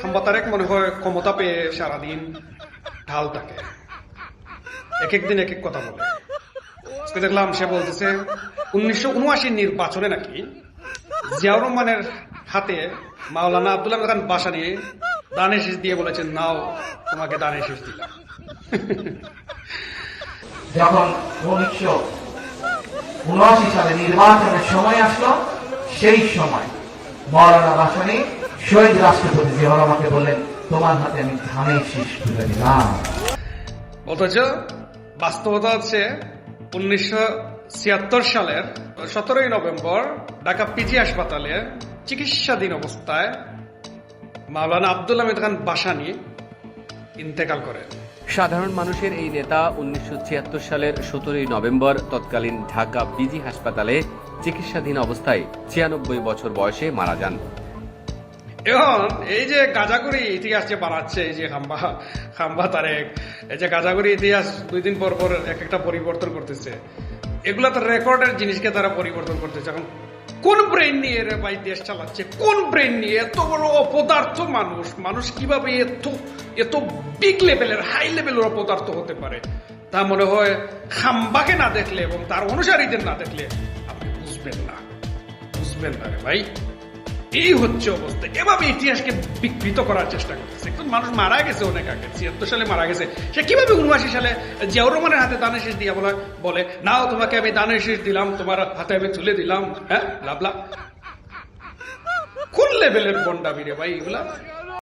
খাম্বা তারেক মনে হয় ক্ষমতা পেয়ে সারাদিন ঢাল থাকে, এক একদিন এক এক কথা বলে। আজকে দেখলাম সে বলতেছে 1979 নির্বাচনে নাকি জিয়াউর রহমানের হাতে মাওলানা আব্দুল হামিদ খান বাসানি দানে শীষ দিয়ে বলেছেন, নাও তোমাকে দানে শীষ দিলাম। যখন 1979 সালে নির্বাচনের সময় আসলো, সেই সময় মৌলানা ভাসানী শহীদ রাষ্ট্রপতি জিয়াউর রহমানকে বললেন, তোমার হাতে আমি ধানের শীষ তুলে দিলাম। অথচ বাস্তবতা হচ্ছে 1976 সালের 17 নভেম্বর ঢাকা পিজি হাসপাতালে চিকিৎসাধীন অবস্থায় মাওলানা আব্দুল হামিদ খান বাসানি ইন্তেকাল করেন। সাধারণ মানুষের এই নেতা 1976 সালের 17 নভেম্বর তৎকালীন ঢাকা পিজি হাসপাতালে চিকিৎসাধীন অবস্থায় 96 বছর বয়সে মারা যান। এখন এই যে গাজাগুড়ি ইতিহাস যে বানাচ্ছে, এই যে খাম্বা তারেক, এই যে গাজাগুড়ি ইতিহাস 2 দিন পর পর এক একটা পরিবর্তন করতেছে, এগুলা তো রেকর্ডের জিনিসকে তারা পরিবর্তন করতেছে। এখন কোন ব্রেন নিয়ে রে ভাই দেশ চালাচ্ছে? কোন ব্রেন নিয়ে? এত বড় অপদার্থ মানুষ কিভাবে এত বিগ লেভেলের, হাই লেভেলের অপদার্থ হতে পারে? তা মনে হয় খাম্বাকে না দেখলে এবং তার অনুসারীদের না দেখলে আপনি বুঝবেন না রে ভাই। এই হচ্ছে অবস্থা। এভাবে ইতিহাসকে বিকৃত করার চেষ্টা করতেছে। একজন মানুষ মারা গেছে অনেক আগে, 76 সালে মারা গেছে, সে কিভাবে 79 সালে জিয়াউর রহমানের হাতে দানের শীষ দিয়ে বলে, নাও তোমাকে আমি দানের শীষ দিলাম, তোমার হাতে আমি তুলে দিলাম। হ্যাঁ, লাভলা কোন লেভেলের বন্ডামি রে ভাই এগুলা?